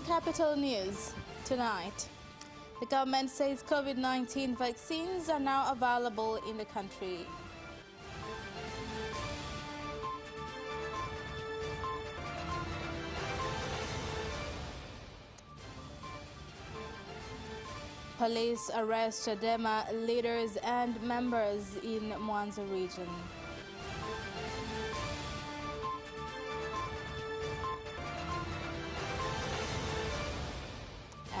Capital News tonight. The government says COVID-19 vaccines are now available in the country. Police arrest Chadema leaders and members in Mwanza region.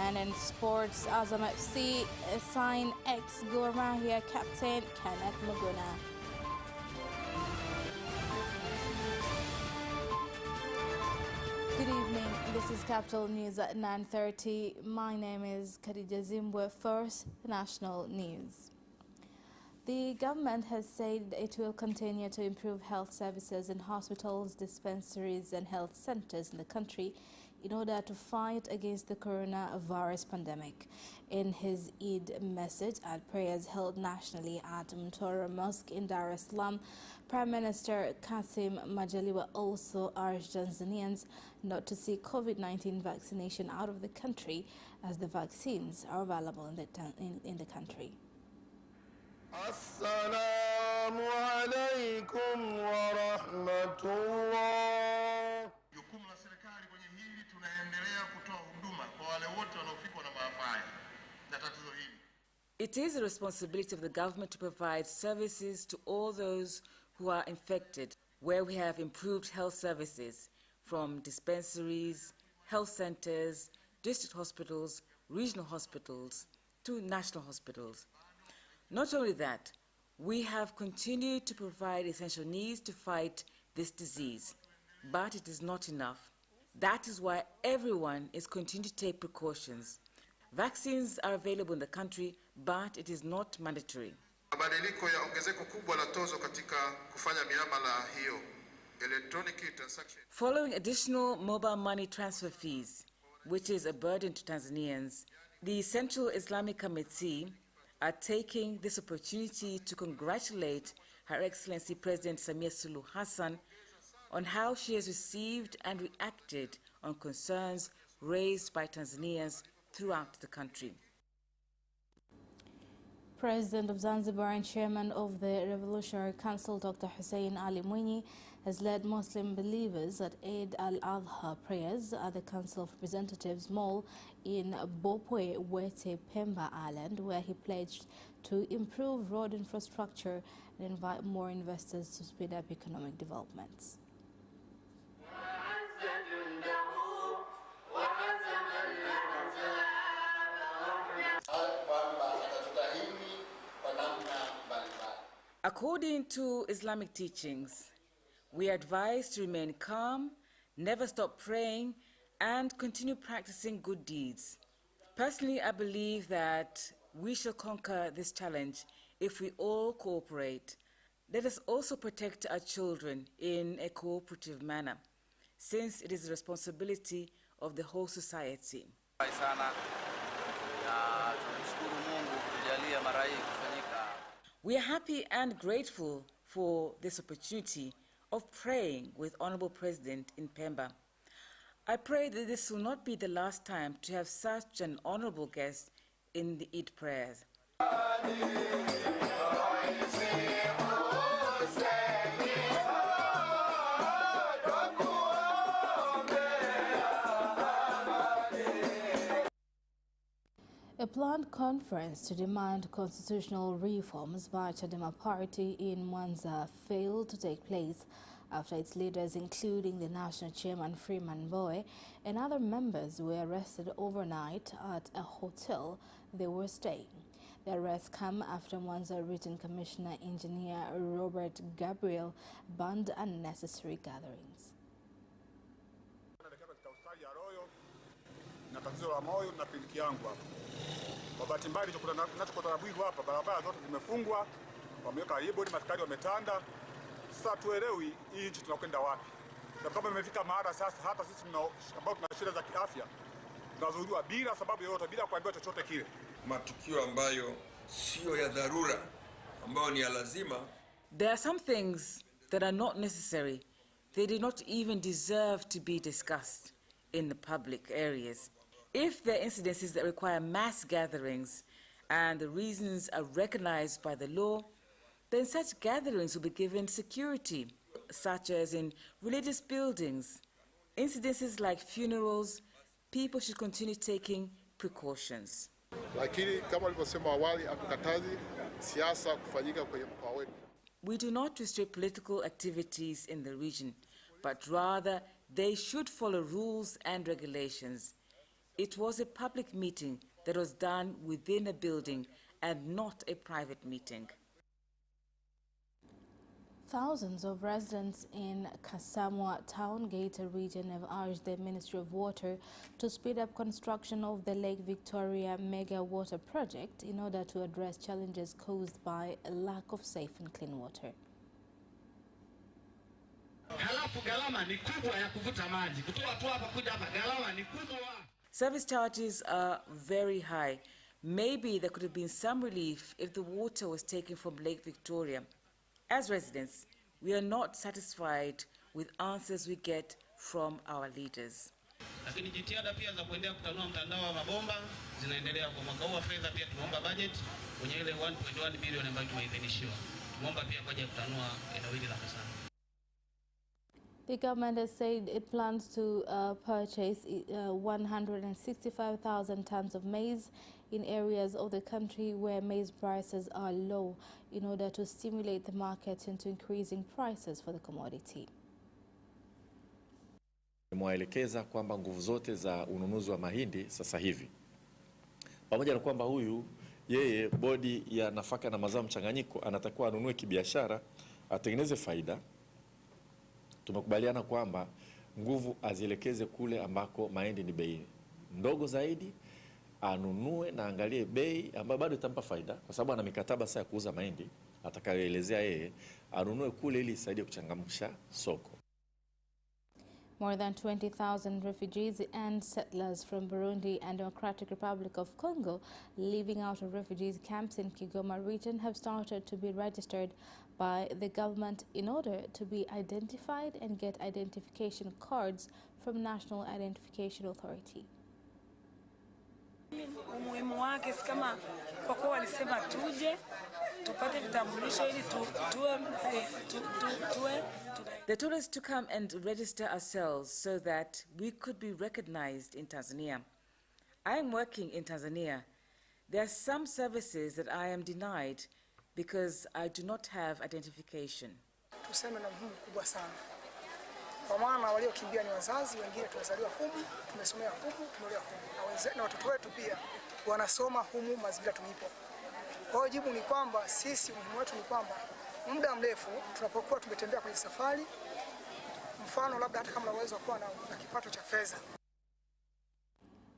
And in sports, Azam FC sign ex-Gor Mahia captain Kenneth Muguna. Good evening, this is Capital News at 9:30. My name is Khadija Zimbwe. First, the national news. The government has said it will continue to improve health services in hospitals, dispensaries and health centers in the country in order to fight against the coronavirus pandemic. In his Eid message at prayers held nationally at Mtora Mosque in Dar es Salaam, Prime Minister Kassim Majaliwa also urged Tanzanians not to seek COVID-19 vaccination out of the country as the vaccines are available in the country. Assalamu alaikum wa rahmatullah. Jukumu la serikali kwenye hili, tunaendelea kutoa huduma kwa wale wote wanaofikwa na maafa haya na tatizo hili. It is the responsibility of the government to provide services to all those who are infected, where we have improved health services from dispensaries, health centers, district hospitals, regional hospitals to national hospitals. Not only that, we have continued to provide essential needs to fight this disease, but it is not enough. That is why everyone is continuing to take precautions. Vaccines are available in the country, but it is not mandatory. Mabadiliko ya ongezeko kubwa la tozo katika kufanya miamala hiyo, electronic transaction. Following additional mobile money transfer fees, which is a burden to Tanzanians, the Central Islamic Committee are taking this opportunity to congratulate Her Excellency President Samia Suluhu Hassan on how she has received and reacted on concerns raised by Tanzanians throughout the country. President of Zanzibar and Chairman of the Revolutionary Council, Dr. Hussein Ali Mwinyi, has led Muslim believers at Eid al-Adha prayers at the Council of Representatives Mall in Bopwe, Wete, Pemba Island, where he pledged to improve road infrastructure and invite more investors to speed up economic developments. According to Islamic teachings, we are advised to remain calm, never stop praying, and continue practicing good deeds. Personally, I believe that we shall conquer this challenge if we all cooperate. Let us also protect our children in a cooperative manner, since it is the responsibility of the whole society. We are happy and grateful for this opportunity of praying with Honorable President in Pemba. I pray that this will not be the last time to have such an honorable guest in the Eid prayers. A planned conference to demand constitutional reforms by Chadema party in Mwanza failed to take place after its leaders, including the national chairman Freeman Mbowe and other members, were arrested overnight at a hotel they were staying. The arrests come after Mwanza Region Commissioner Engineer Robert Gabriel banned unnecessary gatherings. Na tatizo la moyo na piliki yangu hapa. Kwa bahati mbaya tunachokutana Bwiru hapa, barabara zote zimefungwa, wameweka ribbon, maskari wametanda. Sasa tuelewi hii nchi tunakwenda wapi. Na kama imefika mahali sasa hata sisi ambao tuna shida za kiafya tunazuiliwa bila sababu yoyote, bila kuambiwa chochote kile. Matukio ambayo sio ya dharura, ambayo ni ya lazima. There are some things that are not necessary. They do not even deserve to be discussed. in the public areas. If there are incidences that require mass gatherings and the reasons are recognized by the law, then such gatherings will be given security, such as in religious buildings. Incidences like funerals, people should continue taking precautions. Lakini kama walivyosema awali, hatukatazi siasa kufanyika kwenye mkoa wetu. We do not restrict political activities in the region, but rather they should follow rules and regulations. It was a public meeting that was done within a building and not a private meeting. Thousands of residents in Kasamwa Town Gator region have urged the Ministry of Water to speed up construction of the Lake Victoria mega water project in order to address challenges caused by a lack of safe and clean water. Service charges are very high. Maybe there could have been some relief if the water was taken from Lake Victoria. As residents, we are not satisfied with answers we get from our leaders. Lakini jitihada pia za kuendelea kutanua mtandao wa mabomba zinaendelea. Kwa mwaka huu wa fedha pia tumeomba budget kwenye ile 1.1 bilioni ambayo tumeidhinishiwa. Tumeomba pia kwa kutanua eneo hili la Kasamwa. The government has said it plans to purchase 165,000 tons of maize in areas of the country where maize prices are low in order to stimulate the market into increasing prices for the commodity. Nimewaelekeza kwamba nguvu zote za ununuzi wa mahindi sasa hivi, pamoja na kwamba yeye bodi ya nafaka na mazao mchanganyiko anatakiwa anunue kibiashara, atengeneze faida. Tumekubaliana kwamba nguvu azielekeze kule ambako mahindi ni bei ndogo zaidi, anunue na angalie bei ambayo bado itampa faida, kwa sababu ana mikataba sasa ya kuuza mahindi atakayoelezea yeye, anunue kule ili isaidie kuchangamsha soko. More than 20,000 refugees and settlers from Burundi and Democratic Republic of Congo living out of refugees camps in Kigoma region have started to be registered by the government in order to be identified and get identification cards from National Identification Authority. Umuhimu wake si kama kwa kuwa walisema tuje tupate vitambulisho ili tuwe. They told us to come and register ourselves so that we could be recognized in Tanzania. I am working in Tanzania. There are some services that I am denied because I do not have identification. Tuseme na muhimu kubwa sana. Kwa maana waliokimbia ni wazazi, wengine tunazaliwa humu, tumesomea humu, tumelea humu. Na watoto wetu pia wanasoma humu mazingira tulipo. Kwa hiyo jibu ni kwamba sisi umuhimu wetu ni kwamba muda mrefu tunapokuwa tumetembea kwenye safari, mfano labda hata kama unaweza kuwa na kipato cha fedha.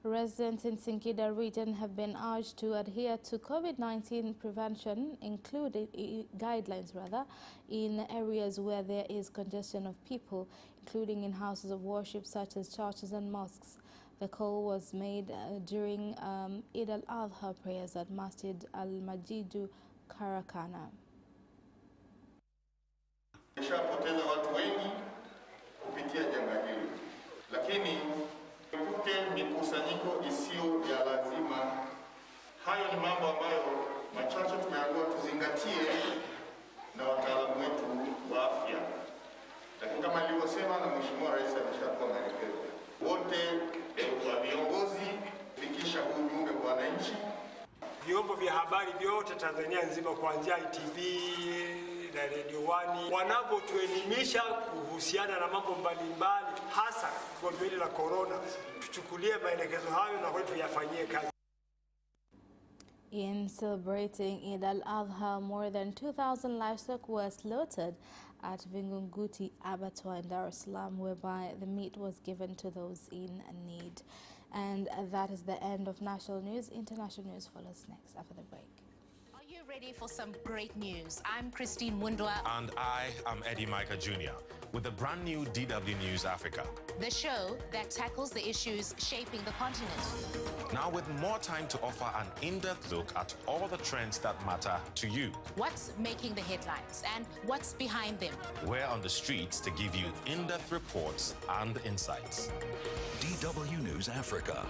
Residents in Singida region have been urged to adhere to COVID-19 prevention, including guidelines in areas where there is congestion of people, including in houses of worship such as churches and mosques. The call was made during Eid al-Adha prayers at Masjid al-Majidu Karakana. Nishapoteza watu wengi kupitia janga hili, lakini epuke mikusanyiko isiyo ya lazima. Hayo ni mambo ambayo machache tumeambiwa tuzingatie na wataalamu wetu wa afya. Lakini kama nilivyosema na Mheshimiwa Rais ameshatoa maelekezo, wote wa viongozi fikisha ujumbe kwa wananchi. Vyombo vya habari vyote Tanzania nzima kuanzia ITV na Radio 1 wanapotuelimisha kuhusiana na mambo mbalimbali, hasa gonjwa hili la corona, tuchukulie maelekezo hayo na kwetu yafanyie kazi. In celebrating Eid al-Adha, more than 2,000 livestock were slaughtered at Vingunguti Abattoir in Dar es Salaam, whereby the meat was given to those in need. And that is the end of national news. International news follows next after the break. Are you ready for some great news? I'm Christine Mundwa. And I am Eddie Micah Jr. with the brand new DW News Africa, The show that tackles the issues shaping the continent. now with more time to offer an in-depth look at all the trends that matter to you. What's making the headlines and what's behind them? We're on the streets to give you in-depth reports and insights. DW News Africa.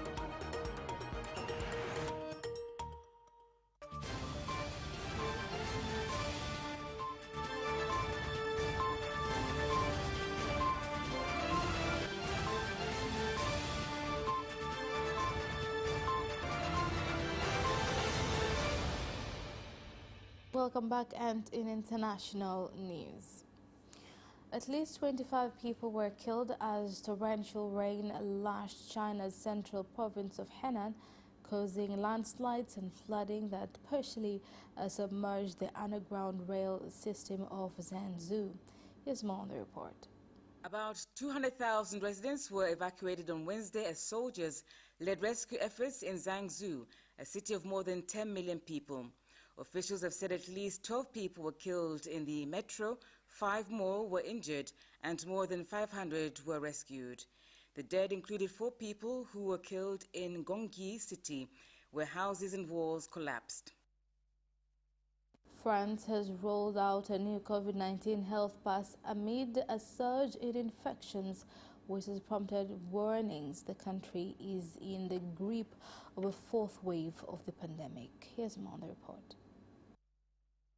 Welcome back, and in international news. At least 25 people were killed as torrential rain lashed China's central province of Henan, causing landslides and flooding that partially submerged the underground rail system of Zhengzhou. Here's more on the report. About 200,000 residents were evacuated on Wednesday as soldiers led rescue efforts in Zhengzhou, a city of more than 10 million people. Officials have said at least 12 people were killed in the metro, 5 more were injured, and more than 500 were rescued. The dead included 4 people who were killed in Gongyi city, where houses and walls collapsed. France has rolled out a new COVID-19 health pass amid a surge in infections, which has prompted warnings the country is in the grip of a 4th wave of the pandemic. Here's more on the report.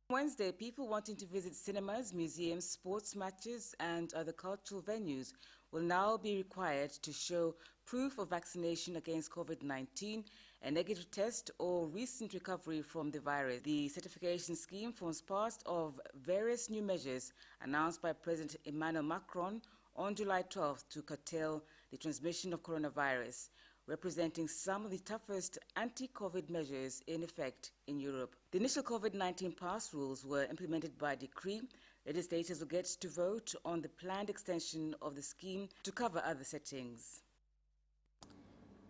Wednesday, people wanting to visit cinemas, museums, sports matches and other cultural venues will now be required to show proof of vaccination against COVID-19, a negative test or recent recovery from the virus. The certification scheme forms part of various new measures announced by President Emmanuel Macron on July 12th to curtail the transmission of coronavirus, representing some of the toughest anti-COVID measures in effect in Europe. The initial COVID-19 pass rules were implemented by decree. Legislators will get to vote on the planned extension of the scheme to cover other settings.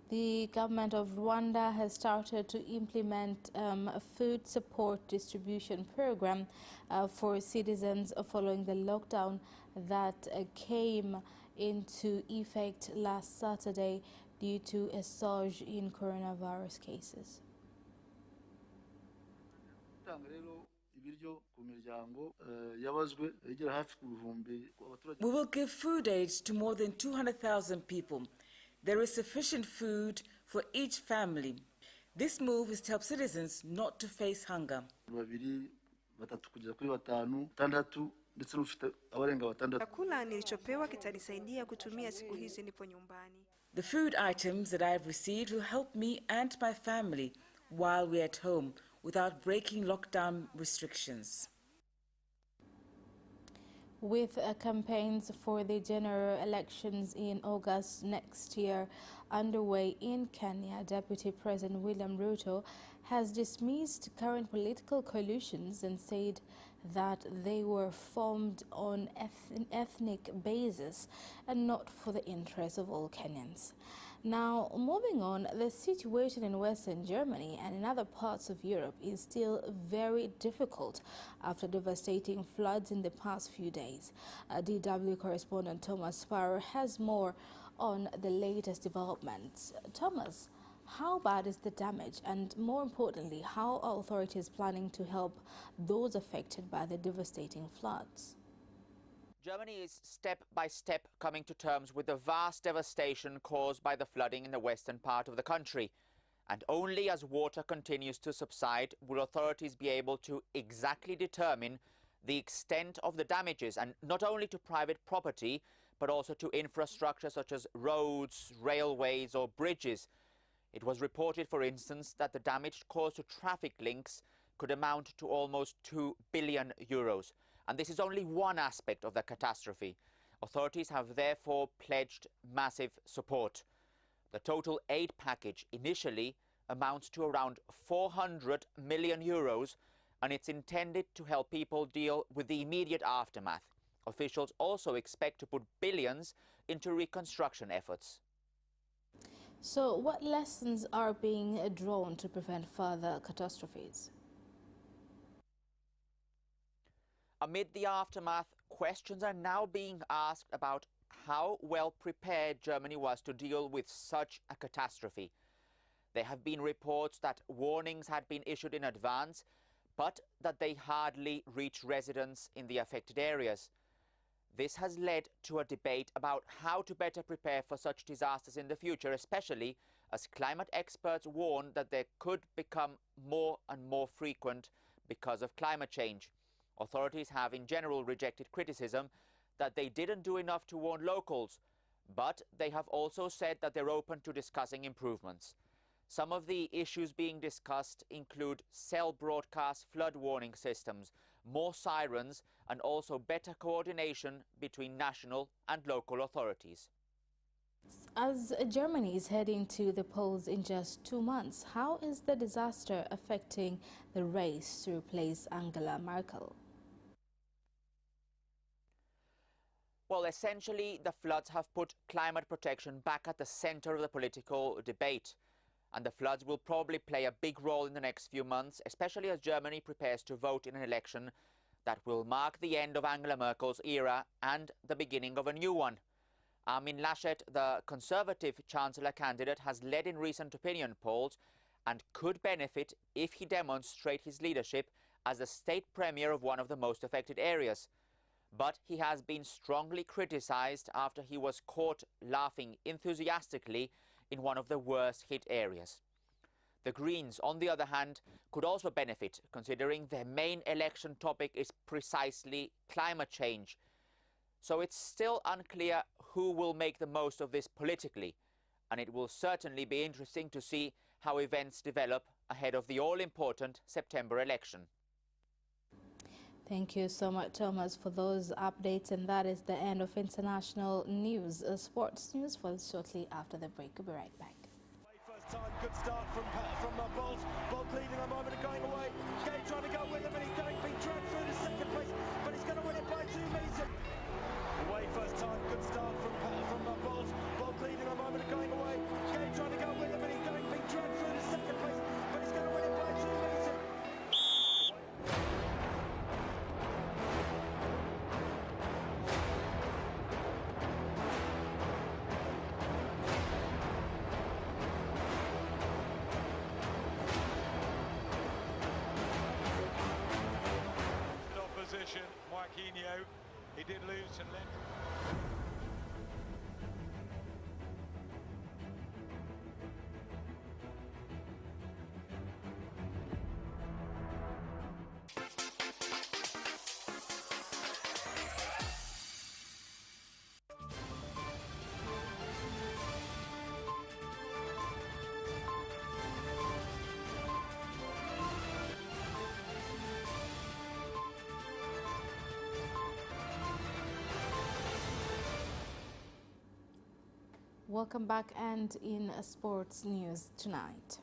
The government of Rwanda has started to implement a food support distribution program for citizens following the lockdown that came into effect last Saturday due to a surge in coronavirus cases. We will give food aid to more than 200,000 people. There is sufficient food for each family. This move is to help citizens not to face hunger. Chakula nilichopewa kitanisaidia kutumia siku hizi nipo nyumbani. The food items that I have received will help me and my family while we're at home without breaking lockdown restrictions. With campaigns for the general elections in August next year underway in Kenya, Deputy President William Ruto has dismissed current political coalitions and said that they were formed on ethnic basis and not for the interests of all Kenyans. Now, moving on, the situation in Western Germany and in other parts of Europe is still very difficult after devastating floods in the past few days. DW correspondent Thomas Sparrow has more on the latest developments. Thomas, how bad is the damage, and more importantly, how are authorities planning to help those affected by the devastating floods? Germany is step by step coming to terms with the vast devastation caused by the flooding in the western part of the country. And only as water continues to subside will authorities be able to exactly determine the extent of the damages, and not only to private property, but also to infrastructure such as roads, railways or bridges. It was reported, for instance, that the damage caused to traffic links could amount to almost 2 billion euros. And this is only one aspect of the catastrophe. Authorities have therefore pledged massive support. The total aid package initially amounts to around 400 million euros, and it's intended to help people deal with the immediate aftermath. Officials also expect to put billions into reconstruction efforts. So what lessons are being drawn to prevent further catastrophes? Amid the aftermath, questions are now being asked about how well prepared Germany was to deal with such a catastrophe. There have been reports that warnings had been issued in advance, but that they hardly reached residents in the affected areas. This has led to a debate about how to better prepare for such disasters in the future, especially as climate experts warn that they could become more and more frequent because of climate change. Authorities have in general rejected criticism that they didn't do enough to warn locals, but they have also said that they're open to discussing improvements. Some of the issues being discussed include cell broadcast flood warning systems, more sirens, and also better coordination between national and local authorities. As Germany is heading to the polls in just 2 months, how is the disaster affecting the race to replace Angela Merkel? Well, essentially, the floods have put climate protection back at the center of the political debate. And the floods will probably play a big role in the next few months, especially as Germany prepares to vote in an election that will mark the end of Angela Merkel's era and the beginning of a new one. Armin Laschet, the Conservative Chancellor candidate, has led in recent opinion polls and could benefit if he demonstrates his leadership as the state premier of one of the most affected areas. But he has been strongly criticized after he was caught laughing enthusiastically in one of the worst hit areas. The Greens, on the other hand, could also benefit, considering their main election topic is precisely climate change. So it's still unclear who will make the most of this politically, and it will certainly be interesting to see how events develop ahead of the all-important September election. Thank you so much, Thomas, for those updates. And that is the end of international news. Sports news follows shortly after the break. We'll be right back. First time, good start from Bolt. Bolt leading a moment of going away. Gay trying to go with him, and he's going to be dragged through to second place, but he's going to win it by 2 meters. Away first time, good start from Bolt. Bolt leading a moment of going away. Gay trying to go with him, and he's going to be dragged through to second place, but he's going to win it by 2 meters. Marquinhos, he did lose to Lend. Welcome back, and in sports news tonight.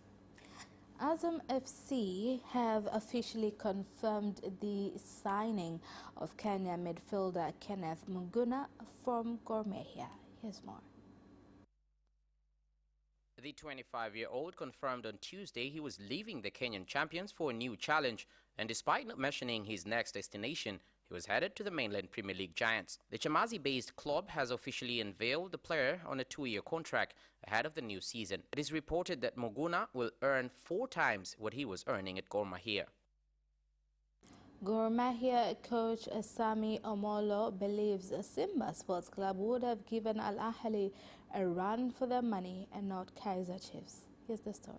Azam FC have officially confirmed the signing of Kenya midfielder Kenneth Muguna from Gor Mahia. Here's more. The 25-year-old confirmed on Tuesday he was leaving the Kenyan champions for a new challenge, and despite not mentioning his next destination, he was headed to the mainland Premier League giants. The Chamazi-based club has officially unveiled the player on a 2-year contract ahead of the new season. It is reported that Muguna will earn 4 times what he was earning at Gor Mahia. Gor Mahia coach Sami Omolo believes Simba Sports Club would have given Al Ahly a run for their money and not Kaizer Chiefs. Here's the story.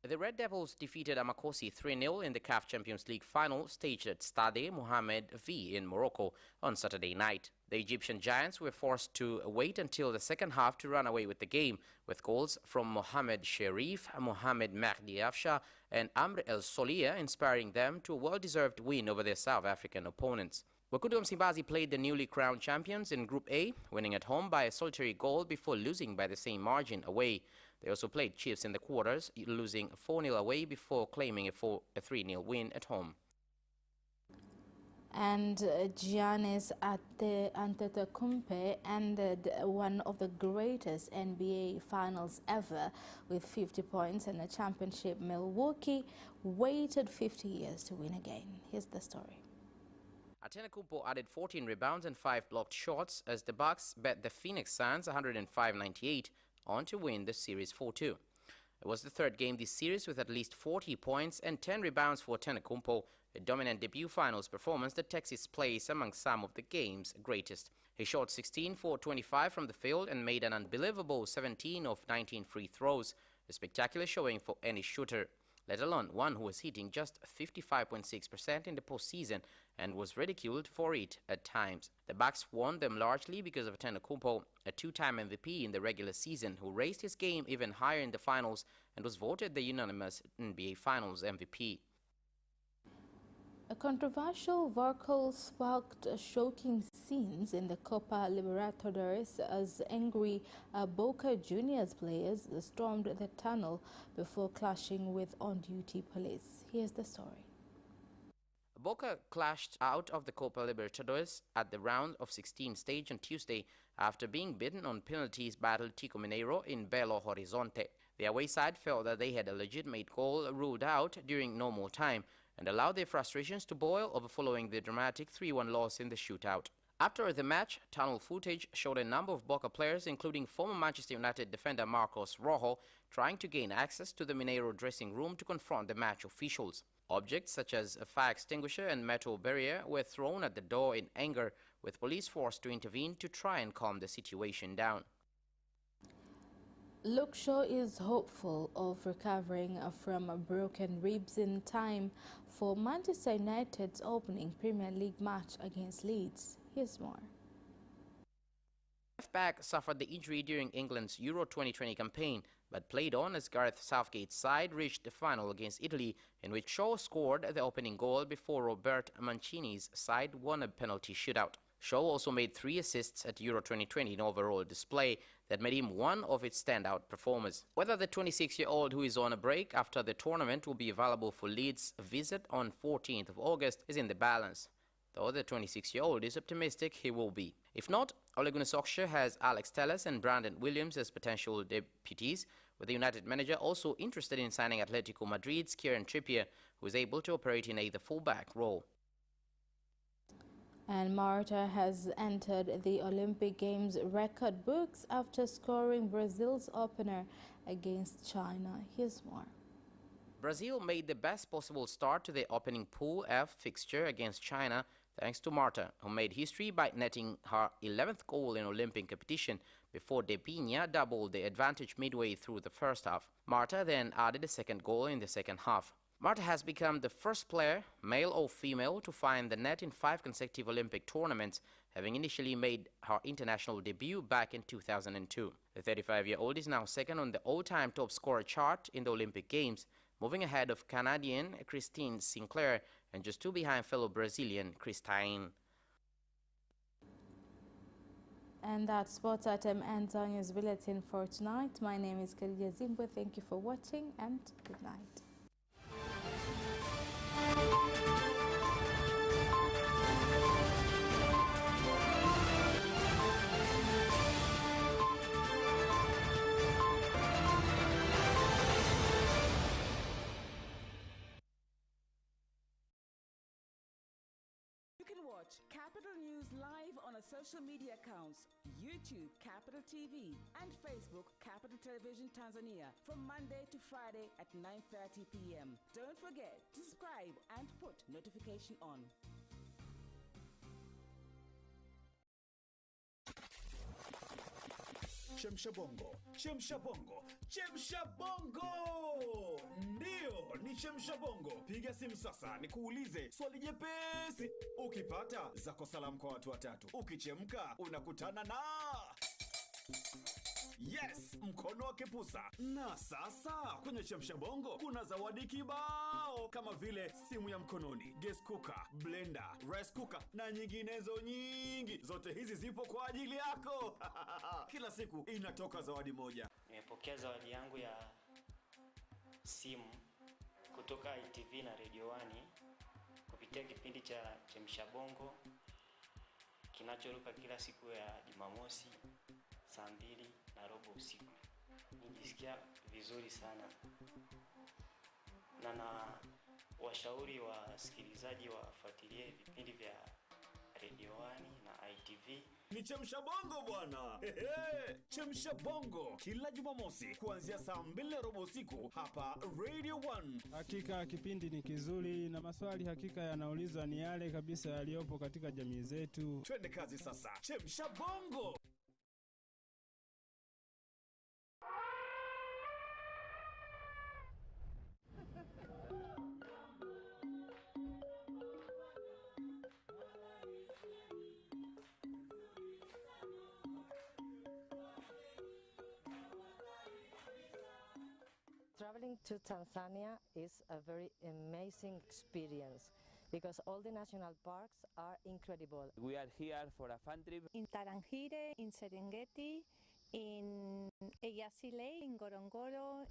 The Red Devils defeated Amakosi 3-0 in the CAF Champions League final staged at Stade Mohamed V in Morocco on Saturday night. The Egyptian Giants were forced to wait until the second half to run away with the game, with goals from Mohamed Sherif, Mohamed Mahdi Afsha and Amr El Solia inspiring them to a well-deserved win over their South African opponents. Wekundu Msimbazi played the newly crowned champions in Group A, winning at home by a solitary goal before losing by the same margin away. They also played Chiefs in the quarters, losing 4-0 away before claiming a 3-0 win at home. And Giannis Antetokounmpo ended one of the greatest NBA finals ever with 50 points in the championship. Milwaukee waited 50 years to win again. Here's the story. Antetokounmpo added 14 rebounds and 5 blocked shots as the Bucks bet the Phoenix Suns 105-98 on to win the series 4-2. It was the third game this series with at least 40 points and 10 rebounds for Antetokounmpo, a dominant debut finals performance that takes his place among some of the game's greatest. He shot 16 for 25 from the field and made an unbelievable 17 of 19 free throws, a spectacular showing for any shooter, let alone one who was hitting just 55.6% in the postseason and was ridiculed for it at times. The Bucks won them largely because of Antetokounmpo, a two-time MVP in the regular season who raised his game even higher in the finals and was voted the unanimous NBA Finals MVP. A controversial vehicle sparked shocking scenes in the Copa Libertadores as angry Boca Juniors players stormed the tunnel before clashing with on-duty police. Here's the story. Boca clashed out of the Copa Libertadores at the round of 16 stage on Tuesday after being beaten on penalties by Atlético Mineiro in Belo Horizonte. The away side felt that they had a legitimate goal ruled out during normal time and allowed their frustrations to boil over following the dramatic 3-1 loss in the shootout. After the match, tunnel footage showed a number of Boca players, including former Manchester United defender Marcos Rojo, trying to gain access to the Mineiro dressing room to confront the match officials. Objects such as a fire extinguisher and metal barrier were thrown at the door in anger, with police forced to intervene to try and calm the situation down. Luke Shaw is hopeful of recovering from broken ribs in time for Manchester United's opening Premier League match against Leeds. Here's more. Left-back suffered the injury during England's Euro 2020 campaign, but played on as Gareth Southgate's side reached the final against Italy, in which Shaw scored the opening goal before Robert Mancini's side won a penalty shootout. Shaw also made 3 assists at Euro 2020 in overall display that made him one of its standout performers. Whether the 26-year-old who is on a break after the tournament will be available for Leeds' visit on 14th of August is in the balance, though the 26-year-old is optimistic he will be. If not, Ole Gunnar Solskjaer has Alex Telles and Brandon Williams as potential deputies, with the United manager also interested in signing Atletico Madrid's Kieran Trippier, who is able to operate in a fullback role. And Marta has entered the Olympic Games record books after scoring Brazil's opener against China. Here's more. Brazil made the best possible start to the opening Pool F fixture against China thanks to Marta, who made history by netting her 11th goal in Olympic competition before De Pina doubled the advantage midway through the first half. Marta then added a second goal in the second half. Marta has become the first player, male or female, to find the net in 5 consecutive Olympic tournaments, having initially made her international debut back in 2002. The 35-year-old is now second on the all-time top scorer chart in the Olympic Games, moving ahead of Canadian Christine Sinclair and just 2 behind fellow Brazilian Christine. And that sports item ends on news bulletin for tonight. My name is Khadija Zimbwe. Thank you for watching and good night. You can watch Capital News live on our social media accounts, YouTube Capital TV and Facebook Capital Television Tanzania from Monday to Friday at 9:30 p.m. Don't forget to subscribe and put notification on. Chemsha Bongo, Chemsha Bongo, Chemsha Bongo! Ndio, ni Chemsha Bongo. Piga simu sasa nikuulize swali jepesi. Ukipata zako salamu kwa watu watatu. Ukichemka unakutana na yes, mkono wa kipusa. Na sasa kwenye Chemsha Bongo kuna zawadi kibao kama vile simu ya mkononi, gas cooker, blender, rice cooker na nyinginezo nyingi. Zote hizi zipo kwa ajili yako. Kila siku inatoka zawadi moja. Nimepokea zawadi yangu ya simu kutoka ITV na Radio 1 kupitia kipindi cha Chemsha Bongo kinachoruka kila siku ya Jumamosi saa 2:15 usiku. Nijisikia vizuri sana. Na washauri wasikilizaji wafuatilie vipindi vya Radio 1 na ITV. Ni Chemsha Bongo bwana. Chemsha Bongo kila Jumamosi kuanzia saa 2:15 usiku hapa Radio 1. Hakika kipindi ni kizuri na maswali hakika yanaulizwa ni yale kabisa yaliyopo katika jamii zetu. Twende kazi sasa. Chemsha Bongo. Traveling to Tanzania is a very amazing experience because all the national parks are incredible. We are here for a fun trip. In Tarangire, in Serengeti, in Eyasi Lake, in Ngorongoro,